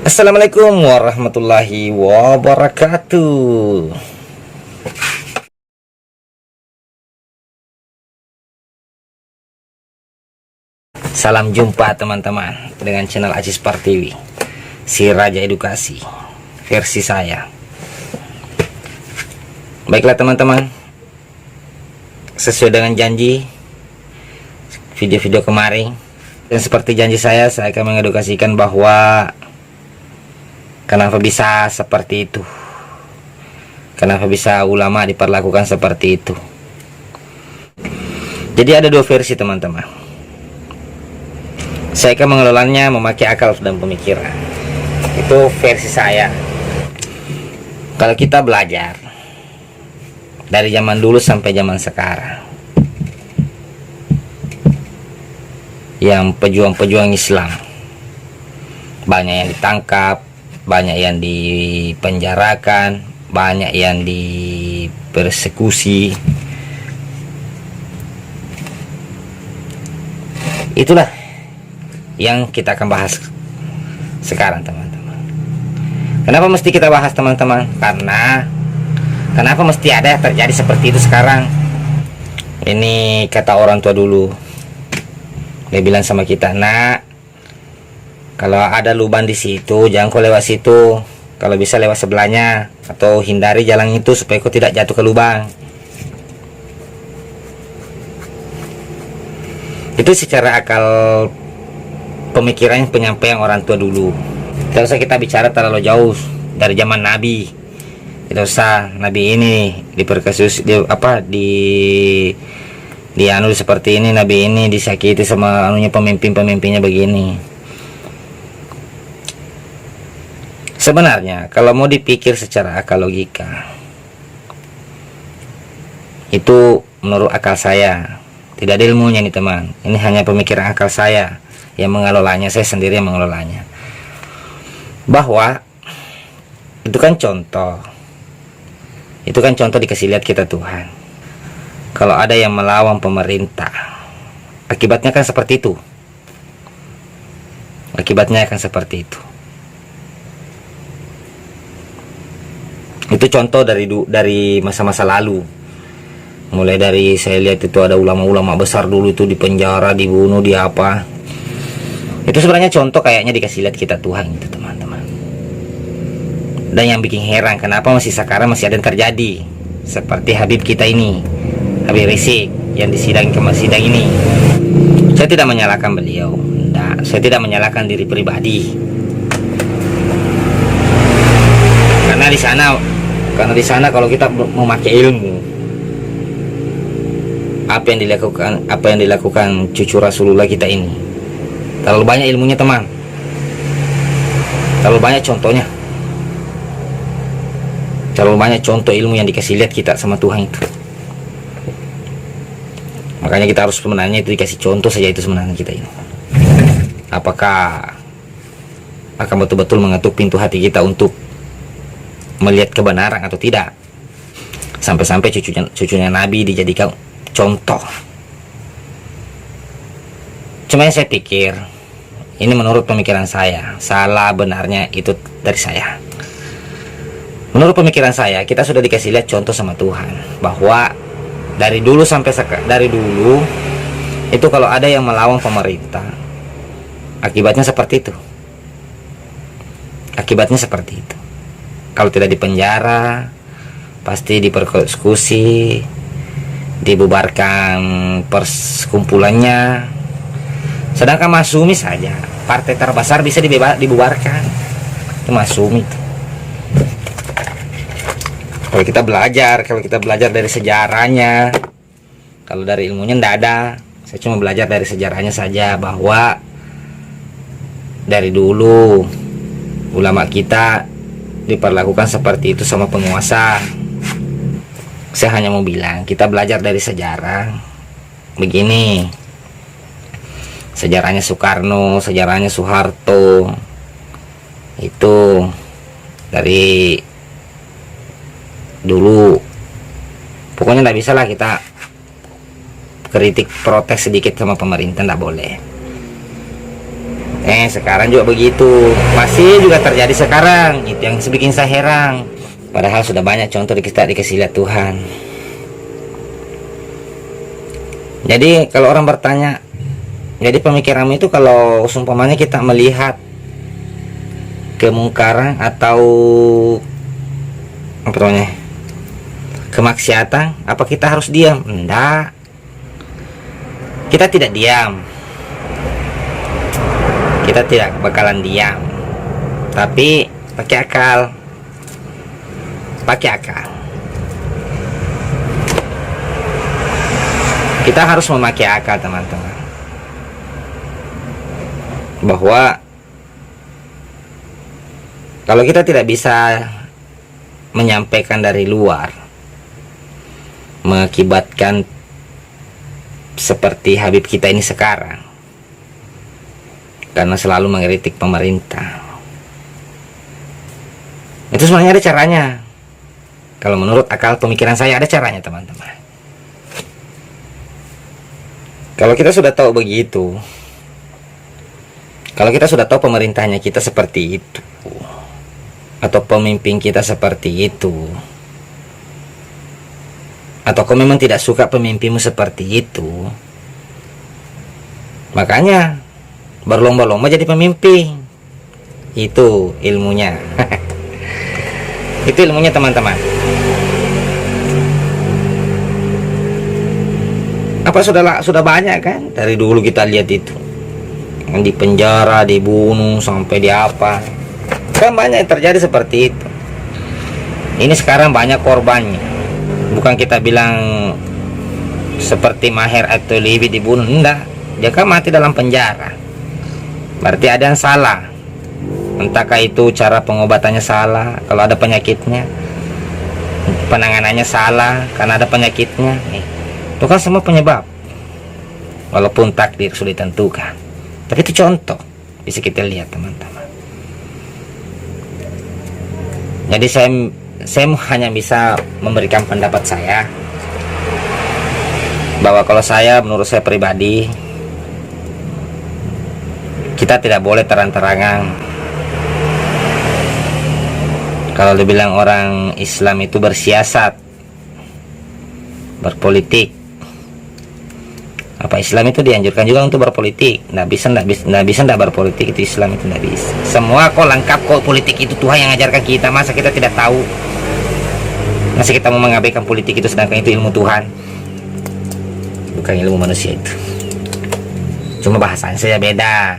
Assalamualaikum warahmatullahi wabarakatuh. Salam jumpa teman-teman dengan channel Aziz Partiwi, si Raja Edukasi versi saya. Baiklah teman-teman, sesuai dengan janji video-video kemarin, dan seperti janji saya akan mengedukasikan bahwa kenapa bisa seperti itu, kenapa bisa ulama diperlakukan seperti itu. Jadi ada dua versi teman-teman. Saya akan mengelolanya memakai akal dan pemikiran. Itu versi saya. Kalau kita belajar dari zaman dulu sampai zaman sekarang, yang pejuang-pejuang Islam banyak yang ditangkap, banyak yang dipenjarakan, banyak yang dipersekusi. Itulah yang kita akan bahas sekarang teman-teman. Kenapa mesti kita bahas teman-teman? Karena kenapa mesti ada yang terjadi seperti itu sekarang? Ini kata orang tua dulu. Dia bilang sama kita, "Nak, kalau ada lubang di situ, jangan kau lewat situ. Kalau bisa lewat sebelahnya, atau hindari jalan itu supaya kau tidak jatuh ke lubang." Itu secara akal pemikiran penyampaian orang tua dulu. Tidak usah kita bicara terlalu jauh dari zaman Nabi. Tidak usah Nabi ini diperkasus di anu seperti ini, Nabi ini disakiti sama anunya, pemimpinnya begini. Sebenarnya kalau mau dipikir secara akal logika, itu menurut akal saya tidak ada ilmunya nih teman. Ini hanya pemikiran akal saya yang mengelolanya, saya sendiri yang mengelolanya. Bahwa itu kan contoh dikasih lihat kita Tuhan. Kalau ada yang melawan pemerintah, akibatnya kan seperti itu. Akibatnya akan seperti itu. Itu contoh dari masa-masa lalu. Mulai dari saya lihat itu ada ulama-ulama besar dulu itu dipenjara, dibunuh, di apa. Itu sebenarnya contoh kayaknya dikasih lihat kita Tuhan gitu teman-teman. Dan yang bikin heran, kenapa masih sekarang masih ada yang terjadi. Seperti Habib kita ini, Habib Rizik yang disidang sidang ini. Saya tidak menyalahkan beliau. Tidak, saya tidak menyalahkan diri pribadi. Karena di sana kalau kita memakai ilmu, apa yang dilakukan cucu Rasulullah kita ini, terlalu banyak ilmunya teman, terlalu banyak contohnya, terlalu banyak contoh ilmu yang dikasih lihat kita sama Tuhan itu. Makanya kita harus sebenarnya itu dikasih contoh saja itu sebenarnya kita ini. Apakah akan betul-betul mengetuk pintu hati kita untuk melihat kebenaran atau tidak? Sampai-sampai cucunya Nabi dijadikan contoh. Cuma yang saya pikir, ini menurut pemikiran saya, salah benarnya itu dari saya. Menurut pemikiran saya, kita sudah dikasih lihat contoh sama Tuhan bahwa dari dulu itu kalau ada yang melawan pemerintah, akibatnya seperti itu. Akibatnya seperti itu. Kalau tidak dipenjara, pasti dipersekusi, dibubarkan perskumpulannya. Sedangkan Masyumi saja, partai terbesar bisa dibubarkan. Itu Masyumi itu. Kalau kita belajar dari sejarahnya, kalau dari ilmunya tidak ada. Saya cuma belajar dari sejarahnya saja, bahwa dari dulu ulama kita diperlakukan seperti itu sama penguasa. Saya hanya mau bilang, kita belajar dari sejarah begini. Sejarahnya Soekarno, sejarahnya Soeharto, itu dari dulu. Pokoknya tidak bisa lah kita kritik, protes sedikit sama pemerintah, tidak boleh. Sekarang juga begitu, masih juga terjadi sekarang. Itu yang bikin saya heran. Padahal sudah banyak contoh kita dikasih lihat Tuhan. Jadi kalau orang bertanya, jadi pemikiranmu itu kalau umpamanya kita melihat kemungkaran atau apa namanya, kemaksiatan, apa kita harus diam? Enggak, kita tidak diam. Kita tidak bakalan diam, tapi pakai akal. Pakai akal. Kita harus memakai akal, teman-teman. Bahwa kalau kita tidak bisa menyampaikan dari luar, mengakibatkan seperti Habib kita ini sekarang, karena selalu mengkritik pemerintah. Itu sebenarnya ada caranya. Kalau menurut akal pemikiran saya ada caranya, teman-teman. Kalau kita sudah tahu begitu, kalau kita sudah tahu pemerintahnya kita seperti itu, atau pemimpin kita seperti itu, atau kau memang tidak suka pemimpinmu seperti itu, makanya berlomba-lomba jadi pemimpin. Itu ilmunya. Itu ilmunya, teman-teman. Apa sudah banyak kan dari dulu kita lihat itu, yang di penjara, dibunuh, sampai di apa, kan banyak yang terjadi seperti itu. Ini sekarang banyak korbannya. Bukan kita bilang seperti Maher atau Libi dibunuh, enggak, dia kan mati dalam penjara. Berarti ada yang salah. Entahkah itu cara pengobatannya salah, kalau ada penyakitnya, penanganannya salah karena ada penyakitnya. Itu kan semua penyebab. Walaupun takdir sudah ditentukan, tapi itu contoh bisa kita lihat, teman-teman. Jadi saya hanya bisa memberikan pendapat saya, bahwa kalau menurut saya pribadi, kita tidak boleh terang-terangan. Kalau dibilang orang Islam itu bersiasat, berpolitik, apa Islam itu dianjurkan juga untuk berpolitik? Nggak bisa berpolitik, itu Islam itu nggak bisa. Semua kok lengkap kok, politik itu Tuhan yang ajarkan kita. Masa kita tidak tahu? Masa kita mau mengabaikan politik itu, sedangkan itu ilmu Tuhan, bukan ilmu manusia itu. Cuma bahasanya saja beda.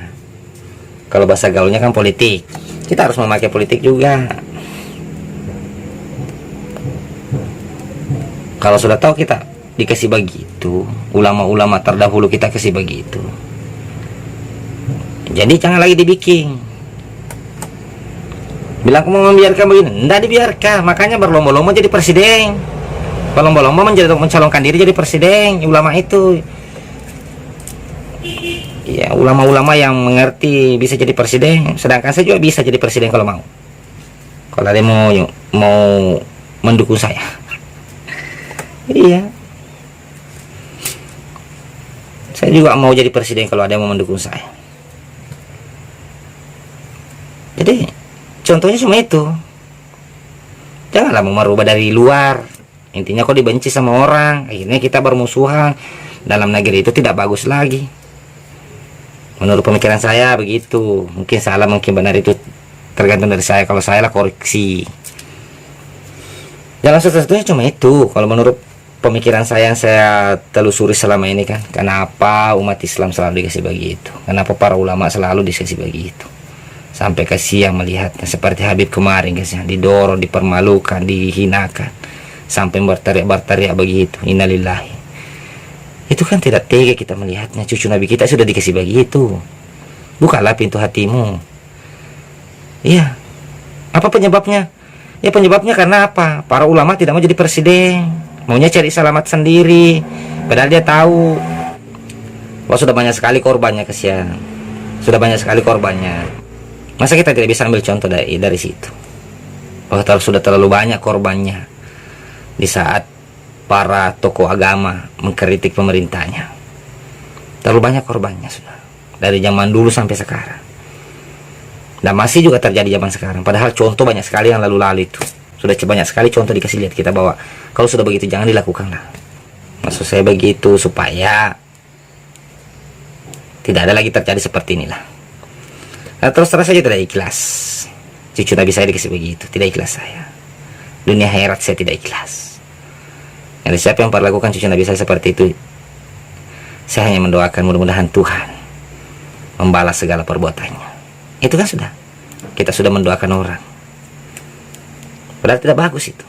Kalau bahasa gaulnya kan politik, kita harus memakai politik juga. Kalau sudah tahu kita dikasih begitu, ulama-ulama terdahulu kita kasih begitu, jadi jangan lagi dibikin. Bilang kamu membiarkan begini, enggak dibiarkan. Makanya berlomba-lomba jadi presiden, berlomba-lomba mencalonkan diri jadi presiden. Ulama itu, ya, ulama-ulama yang mengerti bisa jadi presiden. Sedangkan saya juga bisa jadi presiden kalau mau. Kalau ada yang mau mendukung saya, iya, saya juga mau jadi presiden kalau ada yang mau mendukung saya. Jadi contohnya cuma itu. Janganlah mau merubah dari luar. Intinya kok dibenci sama orang, akhirnya kita bermusuhan dalam negeri, itu tidak bagus lagi. Menurut pemikiran saya begitu. Mungkin salah, mungkin benar, itu tergantung dari saya. Kalau saya lah koreksi. Jalan satu-satunya cuma itu. Kalau menurut pemikiran saya yang saya telusuri selama ini kan, kenapa umat Islam selalu dikasih begitu? Kenapa para ulama selalu dikasih begitu? Sampai kasihan melihatnya, seperti Habib kemarin, guys, ya, didorong, dipermalukan, dihinakan, sampai berteriak begitu. Innalillahi. Itu kan tidak tega kita melihatnya. Cucu Nabi kita sudah dikasih begitu. Bukalah pintu hatimu. Iya. Apa penyebabnya? Ya penyebabnya karena apa? Para ulama tidak mau jadi presiden, maunya cari selamat sendiri. Padahal dia tahu bahwa sudah banyak sekali korbannya, kasihan. Sudah banyak sekali korbannya. Masa kita tidak bisa ambil contoh dari situ? Bahwa sudah terlalu banyak korbannya di saat para tokoh agama mengkritik pemerintahnya. Terlalu banyak korbannya sudah, dari zaman dulu sampai sekarang. Dan masih juga terjadi zaman sekarang. Padahal contoh banyak sekali yang lalu-lalu itu. Sudah banyak sekali contoh dikasih lihat kita bahwa kalau sudah begitu jangan dilakukan lah. Maksud saya begitu supaya tidak ada lagi terjadi seperti inilah. Nah, terus saja tidak ikhlas. Cucu Nabi saya dikasih begitu, tidak ikhlas saya. Dunia akhirat saya tidak ikhlas. Jadi siapa yang perlakukan cucu Nabi saya seperti itu, saya hanya mendoakan mudah-mudahan Tuhan membalas segala perbuatannya. Itu kan sudah. Kita sudah mendoakan orang. Padahal tidak bagus itu.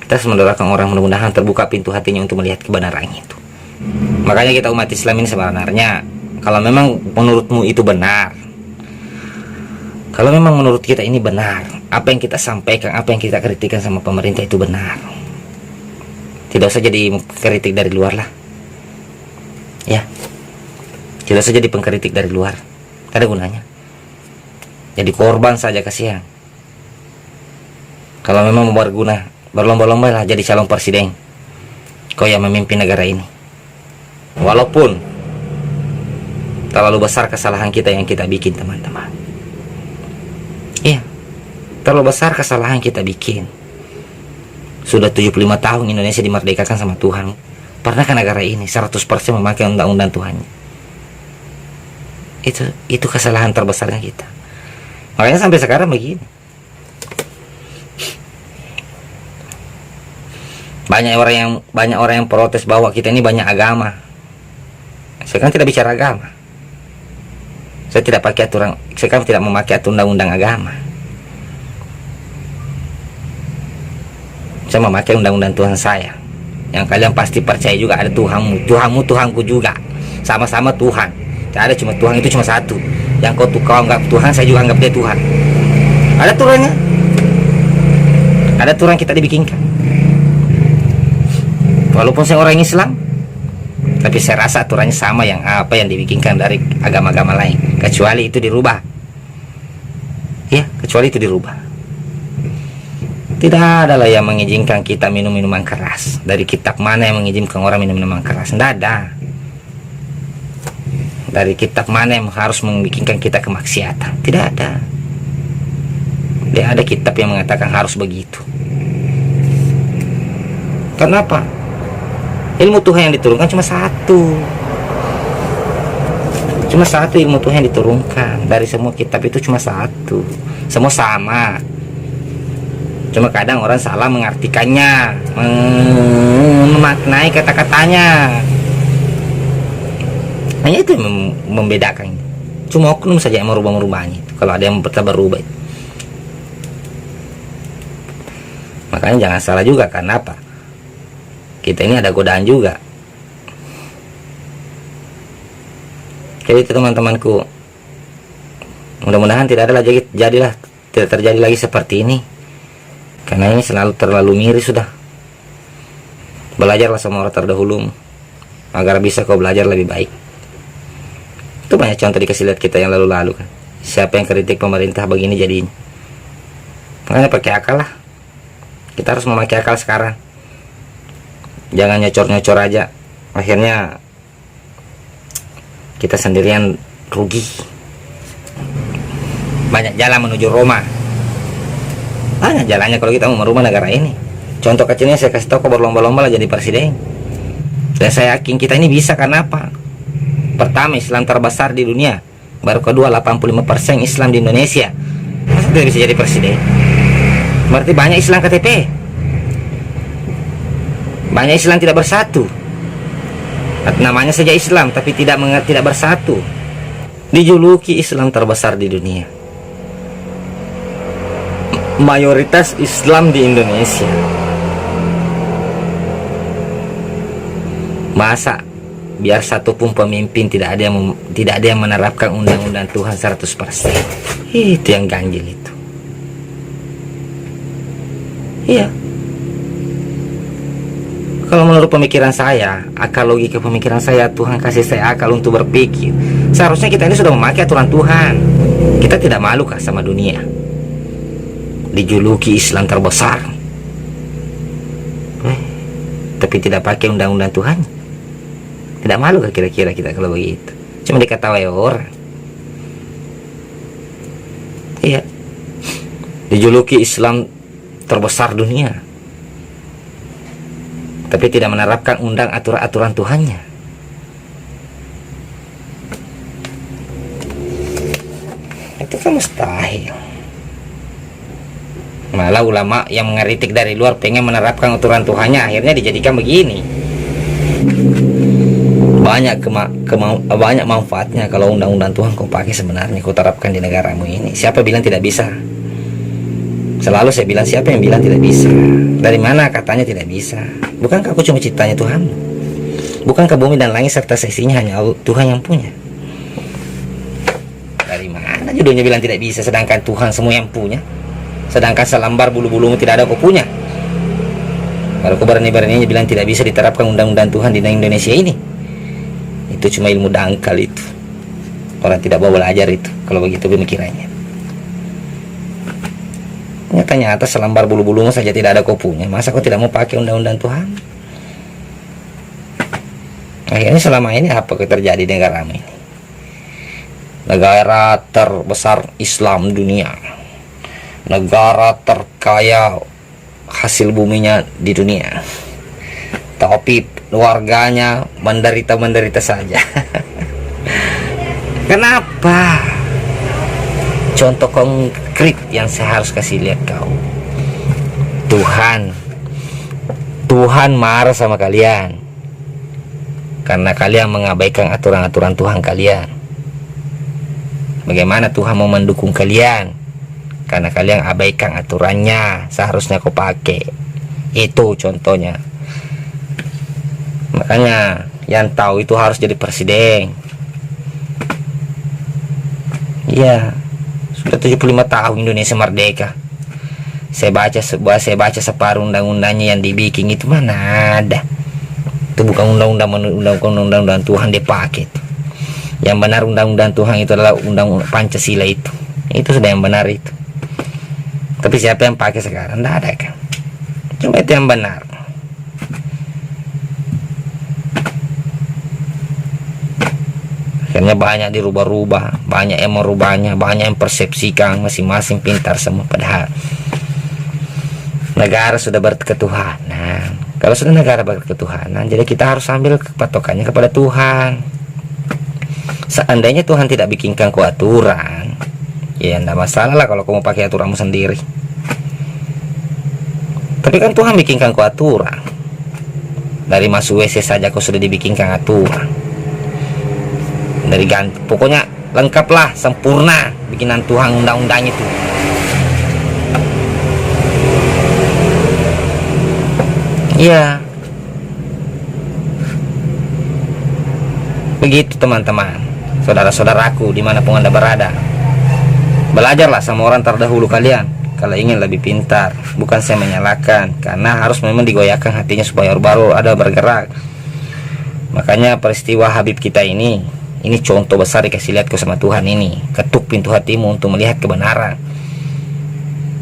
Kita harus mendoakan orang mudah-mudahan terbuka pintu hatinya untuk melihat kebenaran itu. Makanya kita umat Islam ini sebenarnya, kalau memang menurutmu itu benar, kalau memang menurut kita ini benar, apa yang kita sampaikan, apa yang kita kritikan sama pemerintah itu benar, tidak usah jadi kritik dari luar lah. Ya, tidak usah jadi pengkritik dari luar, tidak ada gunanya. Jadi korban saja, kasihan. Kalau memang mau berguna, berlomba-lomba lah jadi calon presiden, kau yang memimpin negara ini. Walaupun terlalu besar kesalahan kita yang kita bikin, teman-teman. Iya, terlalu besar kesalahan kita bikin. Sudah 75 tahun Indonesia dimerdekakan sama Tuhan. Pernahkah negara ini 100% memakai undang-undang Tuhan? Itu kesalahan terbesarnya kita. Makanya sampai sekarang begini. Banyak orang yang protes bahwa kita ini banyak agama. Saya kan tidak bicara agama. Saya tidak pakai aturan. Saya kan tidak memakai undang-undang agama. Saya memakai undang-undang Tuhan saya. Yang kalian pasti percaya juga ada Tuhanmu. Tuhanmu Tuhanku juga. Sama-sama Tuhan. Tidak ada cuma Tuhan itu cuma satu. Yang kau anggap Tuhan, saya juga anggap dia Tuhan. Ada aturannya. Ada aturan kita dibikinkan. Walaupun saya orang Islam, tapi saya rasa aturannya sama yang apa yang dibikinkan dari agama-agama lain, kecuali itu dirubah. Ya, kecuali itu dirubah. Tidak ada lah yang mengizinkan kita minum minuman keras. Dari kitab mana yang mengizinkan orang minum minuman keras? Tidak ada. Dari kitab mana yang harus membikinkan kita kemaksiatan? Tidak ada. Tidak ada kitab yang mengatakan harus begitu. Kenapa? Ilmu Tuhan yang diturunkan cuma satu. Cuma satu ilmu Tuhan yang diturunkan. Dari semua kitab itu cuma satu. Semua sama. Cuma kadang orang salah mengartikannya, memaknai kata-katanya. Hanya itu yang membedakan. Cuma oknum saja yang merubah-merubahnya. Kalau ada yang berubah itu. Makanya jangan salah juga, karena apa? Kita ini ada godaan juga. Jadi itu teman-temanku, mudah-mudahan tidak terjadi lagi seperti ini. Karena ini terlalu miris sudah. Belajarlah sama orang terdahulu agar bisa kau belajar lebih baik. Itu banyak contoh dikasih lihat kita yang lalu-lalu kan. Siapa yang kritik pemerintah begini jadinya. Makanya pakai akal lah. Kita harus memakai akal sekarang. Jangan nyocor-nyocor aja. Akhirnya kita sendirian rugi. Banyak jalan menuju Roma. Banyak jalannya kalau kita mau merubah negara ini. Contoh kecilnya saya kasih tahu, kau berlomba-lomba lah jadi presiden. Dan saya yakin kita ini bisa, karena apa? Pertama, Islam terbesar di dunia. Baru kedua, 85% Islam di Indonesia. Masa tidak bisa jadi presiden? Berarti banyak Islam KTP. Banyak Islam tidak bersatu. Namanya saja Islam tapi tidak bersatu. Dijuluki Islam terbesar di dunia. Mayoritas Islam di Indonesia. Masa biar satupun pemimpin tidak ada yang menerapkan undang-undang Tuhan 100%. Itu yang ganjil itu. Iya. Kalau menurut pemikiran saya, akal logika pemikiran saya, Tuhan kasih saya akal untuk berpikir. Seharusnya kita ini sudah memakai aturan Tuhan. Kita tidak malu kah sama dunia? Dijuluki Islam terbesar, tapi tidak pakai undang-undang Tuhan. Tidak malu kah kira-kira kita kalau begitu? Cuma diketahui orang. Iya, dijuluki Islam terbesar dunia, tapi tidak menerapkan undang aturan Tuhannya. Itu kan mustahil. Malah ulama yang mengeritik dari luar pengen menerapkan aturan Tuhannya, akhirnya dijadikan begini. Banyak manfaatnya kalau undang-undang Tuhan kau pakai sebenarnya, kau terapkan di negaramu ini. Siapa bilang tidak bisa? Selalu saya bilang, siapa yang bilang tidak bisa? Dari mana katanya tidak bisa? Bukankah aku cuma ciptanya Tuhan? Bukankah bumi dan langit serta seisinya hanya Tuhan yang punya? Dari mana judulnya bilang tidak bisa, sedangkan Tuhan semua yang punya? Sedangkan selambar bulu-bulumu tidak ada kau punya. Kalau kau berani-beraninya bilang tidak bisa diterapkan undang-undang Tuhan di Indonesia ini, itu cuma ilmu dangkal itu. Orang tidak mau belajar itu kalau begitu pemikirannya. Nyata-nyata selambar bulu-bulumu saja tidak ada kau punya, masa kau tidak mau pakai undang-undang Tuhan? Akhirnya selama ini apa yang terjadi di negara ini? Negara terbesar Islam dunia, negara terkaya hasil buminya di dunia, tapi warganya menderita saja. Kenapa? Contoh konkret yang saya harus kasih lihat kau. Tuhan marah sama kalian karena kalian mengabaikan aturan-aturan Tuhan kalian. Bagaimana Tuhan mau mendukung kalian? Karena kalian abaikan aturannya, seharusnya kau pakai. Itu contohnya. Makanya yang tahu itu harus jadi presiden. Iya, sudah 75 tahun Indonesia merdeka. Saya baca separuh undang-undangnya yang dibikin itu, mana ada. Itu bukan undang-undang Tuhan dipakai. Yang benar undang-undang Tuhan itu adalah undang Pancasila itu. Itu sudah yang benar itu. Tapi siapa yang pakai sekarang? Tidak ada kan. Cuma itu yang benar. Akhirnya banyak dirubah-rubah, banyak yang merubahnya, banyak yang persepsikan, masing-masing pintar semua. Padahal negara sudah berketuhanan. Kalau sudah negara berketuhanan, jadi kita harus ambil patokannya kepada Tuhan. Seandainya Tuhan tidak bikinkan kau aturan, ya enggak masalah lah kalau kau mau pakai aturanmu sendiri. Tapi kan Tuhan bikinkan kau aturan. Dari masuk WC saja kau sudah dibikinkan aturan. Dari ganti, pokoknya lengkaplah, sempurna bikinan Tuhan undang-undang itu. Iya. Begitu teman-teman, saudara-saudaraku dimanapun Anda berada. Belajarlah sama orang terdahulu kalian kalau ingin lebih pintar. Bukan saya menyalahkan, karena harus memang digoyahkan hatinya supaya baru ada bergerak. Makanya peristiwa Habib kita ini contoh besar dikasih lihat ke sama Tuhan ini. Ketuk pintu hatimu untuk melihat kebenaran,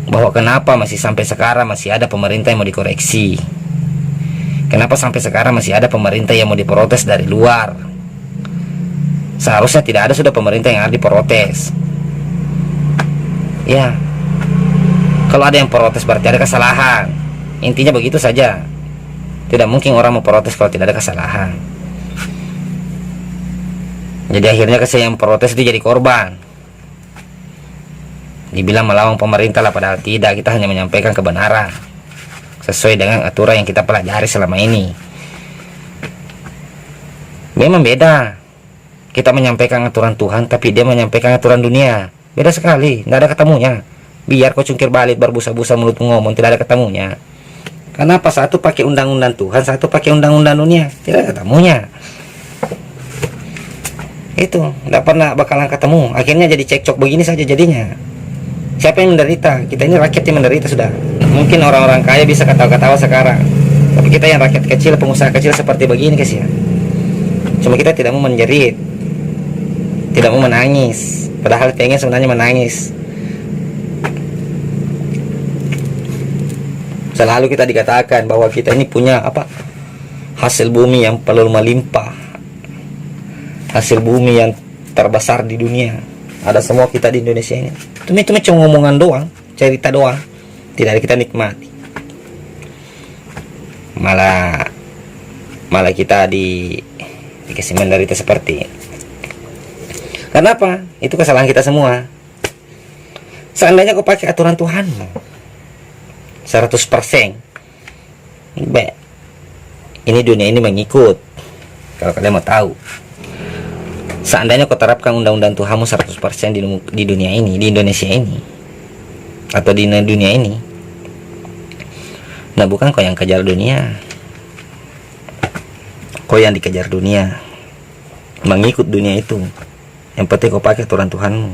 bahwa kenapa masih sampai sekarang masih ada pemerintah yang mau dikoreksi. Kenapa sampai sekarang masih ada pemerintah yang mau diprotes dari luar. Seharusnya tidak ada sudah pemerintah yang harus diprotes. Ya, kalau ada yang protes berarti ada kesalahan. Intinya begitu saja. Tidak mungkin orang mau protes kalau tidak ada kesalahan. Jadi akhirnya saya yang protes itu jadi korban. Dibilang melawan pemerintah lah, padahal tidak. Kita hanya menyampaikan kebenaran sesuai dengan aturan yang kita pelajari selama ini. Memang beda. Kita menyampaikan aturan Tuhan, tapi dia menyampaikan aturan dunia. Beda sekali, tidak ada ketemunya. Biar kau cungkir balik berbusa-busa mulutmu ngomong, tidak ada ketemunya. Kenapa satu pakai undang-undang Tuhan, satu pakai undang-undang dunia? Tidak ada ketemunya. Itu tidak pernah bakalan ketemu. Akhirnya jadi cekcok begini saja jadinya. Siapa yang menderita? Kita ini rakyat yang menderita sudah. Mungkin orang-orang kaya bisa ketawa-ketawa sekarang, tapi kita yang rakyat kecil, pengusaha kecil seperti begini kasihan. Cuma kita tidak mau menjerit, tidak mau menangis, padahal pengen sebenarnya menangis. Selalu kita dikatakan bahwa kita ini punya hasil bumi yang perlu melimpah, hasil bumi yang terbesar di dunia. Ada semua kita di Indonesia ini. Cuma ngomongan doang, cerita doang, tidak ada kita nikmati. Malah kita dikasih menderita seperti ini. Kenapa? Itu kesalahan kita semua. Seandainya kau pakai aturan Tuhan 100%, ini dunia ini mengikut. Kalau kalian mau tahu, seandainya kau terapkan undang-undang Tuhanmu 100% di dunia ini, di Indonesia ini, atau di dunia ini, nah bukan kau yang kejar dunia, kau yang dikejar dunia, mengikut dunia itu. Yang penting kau pakai aturan Tuhanmu.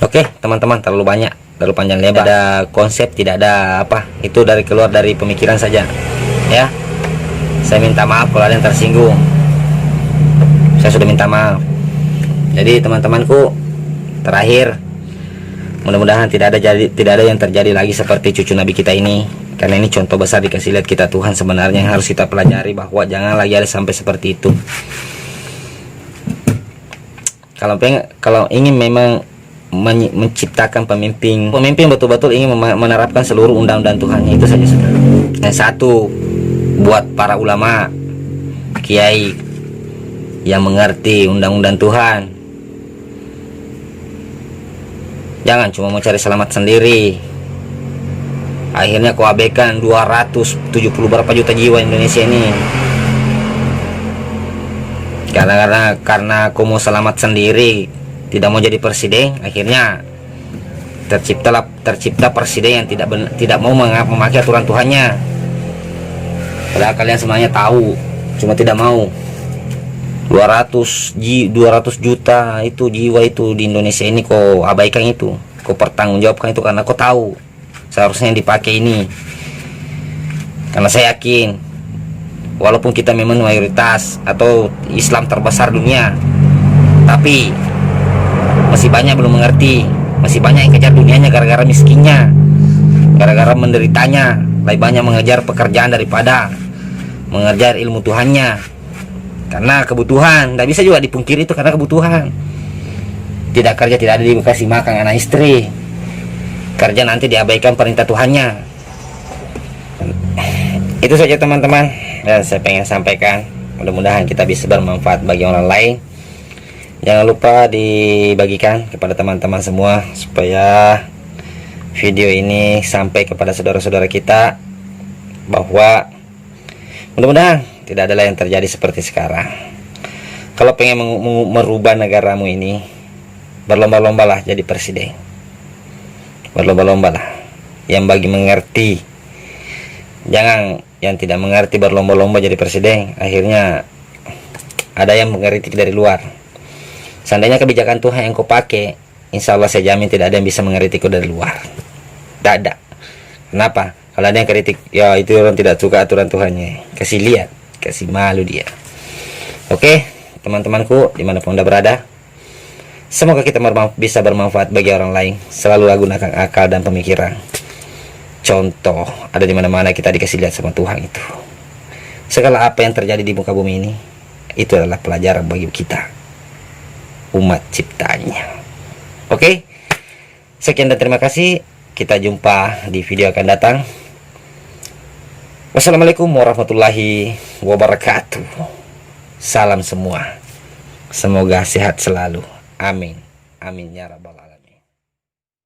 Oke teman-teman, terlalu banyak, terlalu panjang lebar, ada konsep, tidak ada apa, itu keluar dari pemikiran saja ya. Saya minta maaf kalau ada yang tersinggung, saya sudah minta maaf. Jadi teman-temanku, terakhir, mudah-mudahan tidak ada yang terjadi lagi seperti cucu Nabi kita ini, karena ini contoh besar dikasih lihat kita Tuhan sebenarnya yang harus kita pelajari, bahwa jangan lagi ada sampai seperti itu. Kalau ingin memang menciptakan pemimpin betul-betul ingin menerapkan seluruh undang-undang Tuhannya, itu saja saudara. Yang satu, buat para ulama, kiai yang mengerti undang-undang Tuhan, jangan cuma mau cari selamat sendiri. Akhirnya kau abaikan 270 berapa juta jiwa Indonesia ini. Karena kau mau selamat sendiri, tidak mau jadi presiden, akhirnya tercipta presiden yang tidak mau memakai aturan Tuhannya. Padahal kalian semuanya tahu, cuma tidak mau. 200 juta itu jiwa itu di Indonesia ini kau abaikan itu, kau pertanggungjawabkan itu karena kau tahu seharusnya yang dipakai ini. Karena saya yakin, walaupun kita memang mayoritas atau Islam terbesar dunia, tapi masih banyak belum mengerti, masih banyak yang kejar dunianya gara-gara miskinnya, gara-gara menderitanya. Lebih banyak mengejar pekerjaan daripada mengejar ilmu Tuhannya. Karena kebutuhan, tidak bisa juga dipungkiri itu, karena kebutuhan. Tidak kerja, tidak ada dikasih makan anak istri, kerja nanti diabaikan perintah Tuhannya. Itu saja teman-teman yang saya pengen sampaikan. Mudah-mudahan kita bisa bermanfaat bagi orang lain. Jangan lupa dibagikan kepada teman-teman semua, supaya video ini sampai kepada saudara-saudara kita, bahwa mudah-mudahan tidak ada yang terjadi seperti sekarang. Kalau pengen merubah negaramu ini, berlomba-lombalah jadi presiden. Berlomba-lombalah yang bagi mengerti. Jangan yang tidak mengerti berlomba-lomba jadi presiden, akhirnya ada yang mengkritik dari luar. Seandainya kebijakan Tuhan yang kau pakai, insya Allah saya jamin tidak ada yang bisa mengkritikku dari luar. Tidak ada. Kenapa? Kalau ada yang kritik, ya itu orang tidak suka aturan Tuhannya. Kasih lihat, kasih malu dia. Oke, teman-temanku dimanapun Anda berada, semoga kita bisa bermanfaat bagi orang lain. Selalu gunakan akal dan pemikiran. Contoh ada di mana-mana kita dikasih lihat sama Tuhan itu. Segala apa yang terjadi di muka bumi ini, itu adalah pelajaran bagi kita, umat ciptaannya. Oke, sekian dan terima kasih. Kita jumpa di video akan datang. Wassalamualaikum warahmatullahi wabarakatuh. Salam semua, semoga sehat selalu. Amin, amin ya rabbal alamin.